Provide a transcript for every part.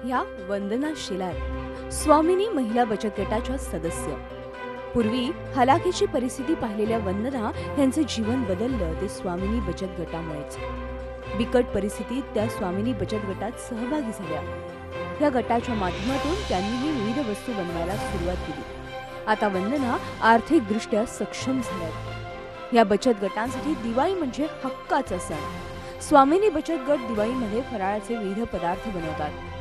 ह्या वंदना शिलार स्वामिनी महिला बचत गटाच्या सदस्य। पूर्वी हलाखीची परिस्थिती पाहिलेल्या वंदना यांचे जीवन बदललं ते स्वामिनी बचत गटामुळेच। बिकट परिस्थितीत त्या स्वामिनी बचत गटात सहभागी झाल्या। या गटाच्या माध्यमातून त्यांनीही विविध वस्तू बनवायला सुरुवात केली। आता वंदना आर्थिकदृष्ट्या सक्षम झाल्यात। या बचत गटांसाठी दिवाळी म्हणजे हक्काचा सण। स्वामिनी बचत गट दिवाळीमध्ये फराळाचे विविध पदार्थ बनवतात।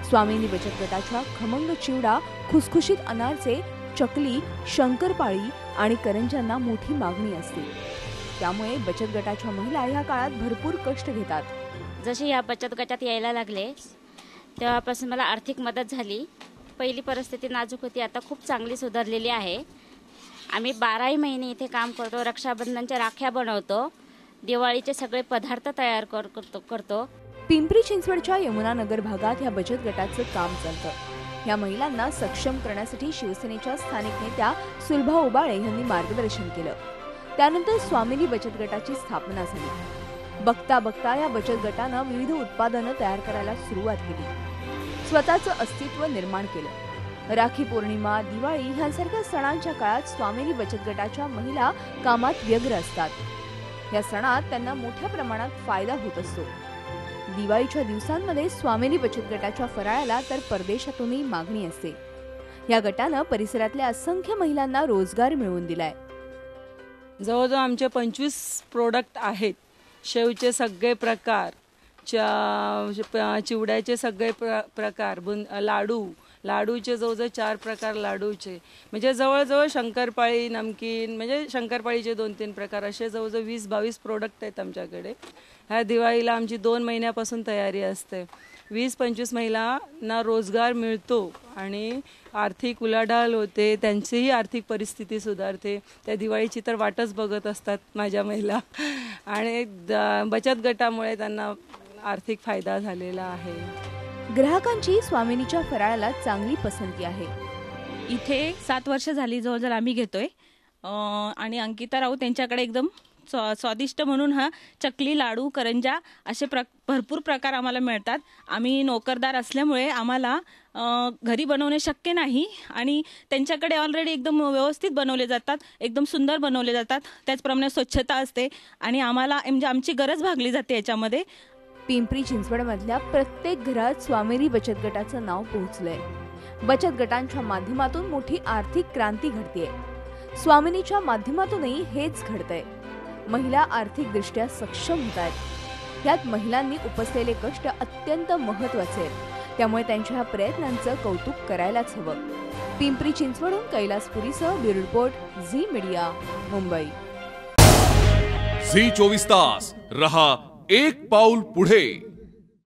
स्वामिनी बचत गटाच्या खमंग चिवडा, खुसखुशीत अनारसे, चकली, शंकरपाळी आणि करंज्यांना मोठी मागणी असते। त्यामुळे बचत गटाच्या महिला या काळात भरपूर कष्ट घेतात। जसे या बचत गटात यायला लागले तेव्हापासून मला आर्थिक मदत झाली। पहिली परिस्थिती नाजूक होती, आता खूप चांगली सुधारलेली आहे। आम्ही 12 महिने इथे काम करतो, रक्षाबंधनच्या राख्या बनवतो, दिवाळीचे सगळे पदार्थ तयार करतो। पिंपरी चिंचवडच्या यमुनानगर भागात या बचत गटाचं काम चालतं। या महिलांना सक्षम करण्यासाठी शिवसेनेच्या स्थानिक नेत्या सुलभा उबाळे यांनी मार्गदर्शन केलं। त्यानंतर स्वामिनी बचत गटाची स्थापना झाली। बघता बघता या बचत गटानं विविध उत्पादनं तयार करायला सुरुवात केली, स्वतःचं अस्तित्व निर्माण केलं। राखी पौर्णिमा, दिवाळी ह्यांसारख्या सणांच्या काळात स्वामिनी बचत गटाच्या महिला कामात व्यग्र असतात। या सणात त्यांना मोठ्या प्रमाणात फायदा होत असतो। दिवाळीच्या दिवसांमध्ये स्वामिनी बचत गटाच्या फराळाला तर परदेशातूनही मागणी असते। या गटानं परिसरातल्या असंख्य महिलांना रोजगार मिळवून दिलाय। जवळजवळ आमचे 25 प्रोडक्ट आहेत। शेवचे सगळे प्रकार, चिवड्याचे सगळे प्रकार, लाडूचे जवळजवळ 4 प्रकार लाडूचे, म्हणजे जवळजवळ शंकरपाळी, नमकीन, म्हणजे शंकरपाळीचे 2-3 प्रकार, असे जवळजवळ 20-22 प्रोडक्ट आहेत आमच्याकडे। ह्या दिवाळीला आमची 2 महिन्यापासून तयारी असते। 20-25 महिलांना रोजगार मिळतो आणि आर्थिक उलाढाल होते, त्यांचीही आर्थिक परिस्थिती सुधारते। त्या दिवाळीची तर वाटच बघत असतात माझ्या महिला, आणि बचत गटामुळे त्यांना आर्थिक फायदा झालेला आहे। ग्राहकांची स्वामिनीच्या फराळाला चांगली पसंती आहे। इथे 7 वर्ष झाली जवळजवळ आम्ही घेतोय, आणि अंकिता राऊत यांच्याकडे एकदम स्वादिष्ट म्हणून हा चकली, लाडू, करंजा असे भरपूर प्रकार आम्हाला मिळतात। आम्ही नोकरदार असल्यामुळे आम्हाला घरी बनवणे शक्य नाही, आणि त्यांच्याकडे ऑलरेडी एकदम व्यवस्थित बनवले जातात, एकदम सुंदर बनवले जातात। त्याचप्रमाणे स्वच्छता असते आणि आम्हाला म्हणजे आमची गरज भागली जाते याच्यामध्ये। पिंपरी चिंचवडमधल्या प्रत्येक घरात स्वामिनी बचत गटाचं नाव पोहोचलंय। बचत गटांच्या माध्यमातून मोठी आर्थिक क्रांती घडतेय। स्वामिनीच्या माध्यमातूनही हेच घडतंय। महिला आर्थिकदृष्ट्या सक्षम होत आहेत। यात महिलांनी उपसलेले कष्ट अत्यंत महत्त्वाचे आहेत, त्यामुळे त्यांच्या प्रयत्नांचं कौतुक करायलाच हवं। पिंपरी चिंचवडहून कैलासपुरीसह bureau report, Zee media, Mumbai. Zee 24 तास रहा एक पाऊल पुढे।